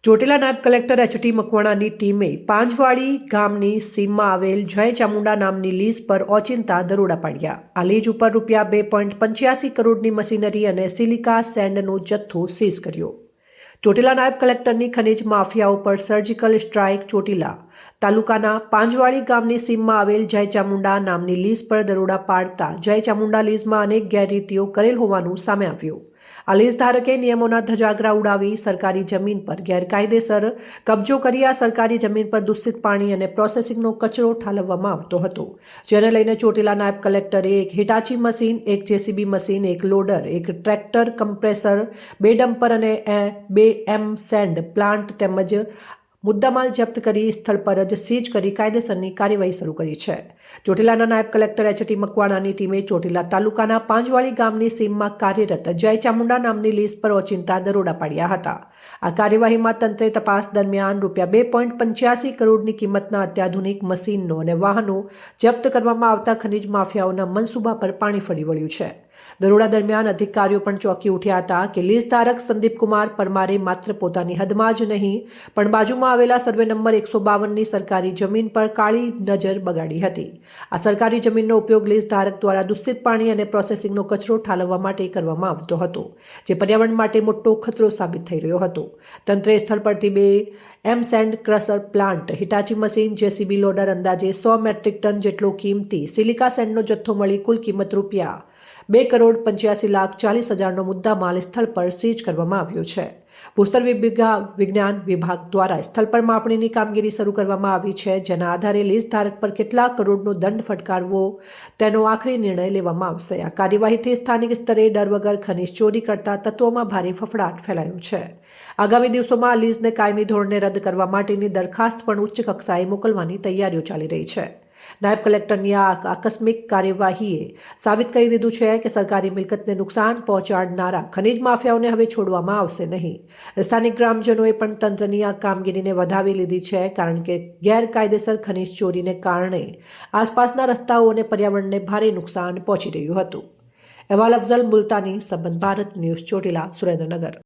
ચોટીલા નાયબ કલેક્ટર એચ.ટી. મકવાણાની ટીમે પાંજવાળી ગામની સીમમાં આવેલ જય ચામુંડા નામની લીઝ પર ઓચિંતા દરોડા પાડ્યા। આ લીઝ ઉપર ₹2.85 કરોડની મશીનરી અને સિલિકા સેન્ડનો જથ્થો સીઝ કર્યો। ચોટીલા નાયબ કલેક્ટરની ખનીજ માફિયાઓ પર સર્જિકલ સ્ટ્રાઇક। ચોટીલા તાલુકાના પાંજવાળી ગામની સીમમાં આવેલ જય ચામુંડા નામની લીઝ પર દરોડા પાડતા જય ચામુંડા લીઝમાં અનેક ગેરરીતિઓ કરેલ હોવાનું સામે આવ્યું। આ લીઝ ધારકે નિયમોના ધજાગરા ઉડાવી સરકારી જમીન પર ગેરકાયદેસર કબજો કરી આ સરકારી જમીન પર દૂષિત પાણી અને પ્રોસેસિંગનો કચરો ઠાલવવામાં આવતો હતો, જેને લઈને ચોટીલા નાયબ કલેક્ટરે એક હિટાચી મશીન, એક જેસીબી મશીન, એક લોડર, એક ટ્રેક્ટર, કમ્પ્રેસર, 2 ડમ્પર અને 2 સેન્ડ પ્લાન્ટ તેમજ મુદ્દામાલ જપ્ત કરી સ્થળ પર જ સીઝ કરી કાયદેસરની કાર્યવાહી શરૂ કરી છે। ચોટીલાના નાયબ કલેક્ટર એચ.ટી. મકવાણાની ટીમે ચોટીલા તાલુકાના પાંજવાળી ગામની સીમમાં કાર્યરત જય ચામુંડા નામની લીઝ પર ઓચિંતા દરોડા પાડ્યા હતા। આ કાર્યવાહીમાં તંત્રે તપાસ દરમિયાન ₹2.85 કરોડની કિંમતના અત્યાધુનિક મશીનો અને વાહનો જપ્ત કરવામાં આવતા ખનીજ માફિયાઓના મનસૂબા પર પાણી ફરી વળ્યું છે। દરોડા દરમિયાન અધિકારીઓ પણ ચોંકી ઉઠ્યા હતા કે લીઝ ધારક સંદીપકુમાર પરમારે માત્ર પોતાની હદમાં જ નહીં પણ બાજુમાં આવેલા સર્વે નંબર 152ની સરકારી જમીન પર કાળી નજર બગાડી હતી। આ સરકારી જમીનનો ઉપયોગ લીઝ ધારક દ્વારા દૂષિત પાણી અને પ્રોસેસિંગનો કચરો ઠાલવવા માટે કરવામાં આવતો હતો, જે પર્યાવરણ માટે મોટો ખતરો સાબિત થઈ રહ્યો હતો। તંત્રે સ્થળ પરથી 2 send crusher plant, Hitachi machine, JCB loader, અંદાજે 100 મેટ્રિક ટન જેટલો કિંમતી સિલિકા સેન્ડનો જથ્થો મળી કુલ કિંમત ₹2,85,40,000નો મુદ્દા માલ સ્થળ પર સીઝ કરવામાં આવ્યો છે। ભૂસ્તર વિજ્ઞાન વિભાગ દ્વારા સ્થળ પર માપણીની કામગીરી શરૂ કરવામાં આવી છે, જેના આધારે લીઝ ધારક પર કેટલા કરોડનો દંડ ફટકારવો તેનો આખરી નિર્ણય લેવામાં આવશે। આ કાર્યવાહીથી સ્થાનિક સ્તરે ડર વગર ખનીજ ચોરી કરતા તત્વોમાં ભારે ફફડાટ ફેલાયો છે। આગામી દિવસોમાં આ લીઝને કાયમી ધોરણે રદ કરવા માટેની દરખાસ્ત પણ ઉચ્ચ કક્ષાએ મોકલવાની તૈયારીઓ ચાલી રહી છે। નાયબ કલેક્ટરની આ આકસ્મિક કાર્યવાહીએ સાબિત કરી દીધું છે કે સરકારી મિલકતને નુકસાન પહોંચાડનારા ખનીજ માફિયાઓને હવે છોડવામાં આવશે નહીં। સ્થાનિક ગ્રામજનોએ પણ તંત્રની આ કામગીરીને વધાવી લીધી છે, કારણ કે ગેરકાયદેસર ખનીજ ચોરીને કારણે આસપાસના રસ્તાઓ અને પર્યાવરણને ભારે નુકસાન પહોંચી રહ્યું હતું। અહેવાલ અફઝલ મુલ્તાની, સંબંધ ભારત ન્યૂઝ, ચોટીલા, સુરેન્દ્રનગર।